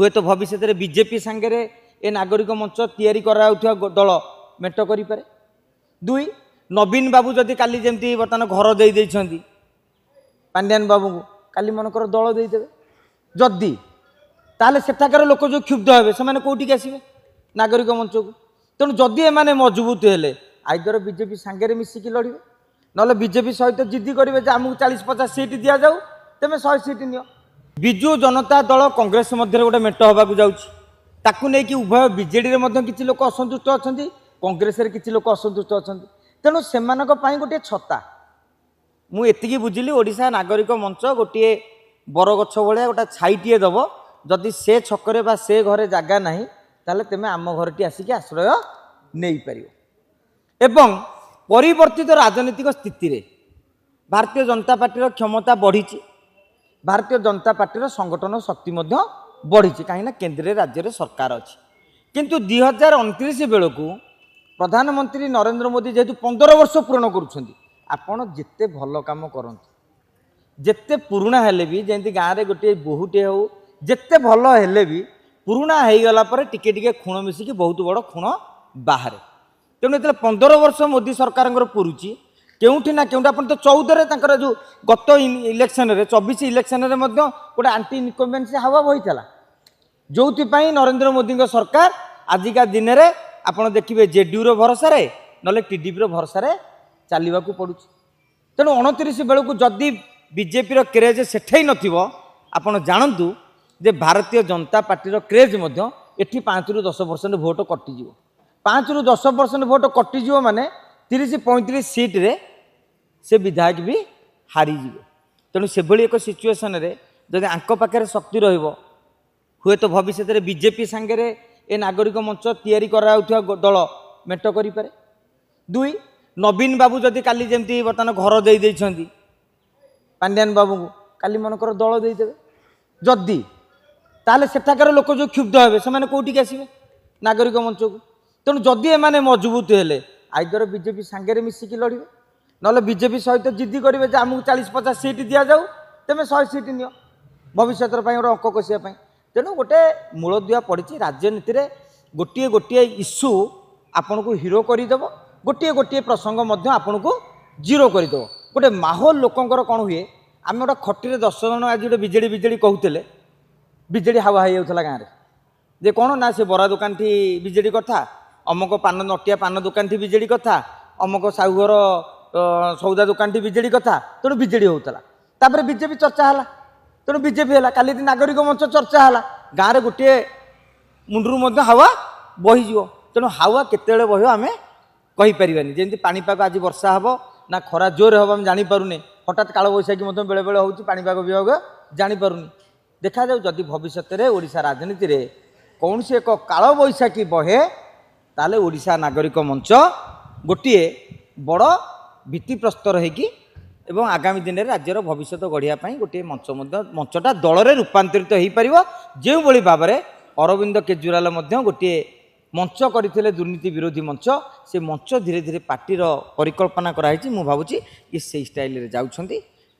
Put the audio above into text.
हुए तो भविष्य में बीजेपी सांगे ए नागरिक मंच तैयारी करा दल मेट करें। दुई नवीन बाबू जदि काली जमी बर्तमान घर दे पांड्यान बाबू को काली मनकर दल देदेवे जदि ताले सेठाकर लोक जो क्षुब्ध हे से कौटिक आसवे नागरिक मंच को। तेणु जदि एमाने मजबूत हेले आइदर बीजेपी सांगे मिसिकी लड़े ना बीजेपी सहित जिद्दी करेंगे आमको 40-50 सीट दि जाऊ तेमें 100 सीट नियो। विजु जनता दल कांग्रेस मध्य गोटे मेट होगा जाऊँगी उभय बीजेडी में किसी लोक असंतुष्ट अच्छा कांग्रेस किसी लोक असंतुष्ट अच्छा तेणु से गोटे छता मुझे बुझिली ओडिशा नागरिक मंच गोटे बरगछ भाया गोटे छाईटे दब जदि से छकरे बा से घरे जगह ना ताले तेमे आम घरटी आसिक आश्रय नहीं पार। एवं परिवर्तित राजनीतिक स्थिति रे भारतीय जनता पार्टी क्षमता बढ़ी भारतीय जनता पार्टी संगठन शक्ति बढ़ी कहीं केंद्र राज्य रे सरकार अच्छी किंतु 2029 बेलू प्रधानमंत्री नरेंद्र मोदी जेहेतु 15 वर्ष पूर्ण करुछंती आपण जिते भल काम करते जिते पुराणा हेले भी जमी गाँव में गोटे बोहूटे हो जिते भल हेले भी पुराणा हो गला टिके टिके खुण मिसिकी बहुत बड़ खुण बाहर। तेणु ये 15 वर्ष मोदी सरकार पुरुची केउठी ना केउठी अपन तो 14 जो गत इलेक्शन रे 24 इलेक्शन रे गोटे आंटी इनकम्बेन्सी हावा बहीला जो नरेंद्र मोदी सरकार आजिका दिन में आपड़ देखिए जेडीयू रो भरोसा रे नले टीडीपी रो भरोसा रे चलने को पड़ुଛି। तेणु 29 बेलू जदि बीजेपी रो क्रेज सेठे नथिबो आपण जानतु जे भारतीय जनता पार्टी रो क्रेज एठी 5 ରୁ 10% भोट कटिଯିବ 5 ରୁ 10% भोट कटिଯିବ माने 30-35 सीट रे से विधायक भी हारीଯିव। तेणु से भली एक सिचुएसन रे जदि आंक पाखे शक्ति रहिबो हुए तो भविष्य में बीजेपी सांगे ए नागरिक मंच तैयारी करा दल मेट करें। दुई नवीन बाबू जदि काली जमी बर्तमान घर दे पांड्यान बाबू को काली मनकर दल देदेवे जदि ताले सेठाकर लोक जो क्षुब्ध हे से कौटिक आसवे नागरिक मंच को। तेणु जदि एमाने मजबूत हेले आइदर बीजेपी सांगे मिसिकी लड़े ना बीजेपी सहित जिद्दी करेंगे आमको 40-50 सीट दि जाऊ तेमें 100 सीट नियो भविष्य गोटे अंक कषियापाई। तेणु गोटे मूलदुआ पड़ी राजनीति रे गोटे गोटे इश्यू आपण को हिरो करदेव गोटे गोटे प्रसंग आपण को जीरो करदेव। गोटे माहौल लोकंर कौन हुए आम गोटे खटी 10 जन आज गोटे बीजेडी कहते बीजेडी हावा हो जाता गाँव में जे कौन ना से बरा दुकान थी बीजेडी कथा अमुक पान नटिया पान दुकान थी बीजेडी कथा अमुक साहुघर सौदा दुकान थी बीजेडी कथा तेणु बीजेडी होता बीजेपी चर्चा है तेणु बीजेपी है काली नागरिक मंच चर्चा है गाँव में गोटे मुंडरू हावा बहीज तेणु हावा केते बह आम कहीपर जमी पानीपाग आज वर्षा हे ना खरा जोर हम आम जापे हठात काल बैशाखी बेले बेले हो पानीपाग विभाग जापे देखा जाऊ जदि भविष्य में ओडिशा राजनीति रे कौन सी एक काल बैशाखी बहे ताले ओडिशा नागरिक मंच गोटे बड़ भित्तिप्रस्तर होगी एवं आगामी दिन में राज्यर भविष्य गढ़ापी गोटे मंचटा दल में रूपांतरित हो पार जो भाव में अरविंद केजरीवाल गोटे मंच करते दुर्नीति विरोधी मंच से मंच धीरे धीरे पार्टी परिकल्पना कराई मु भावुची ये से स्टाइल रे जाउछंती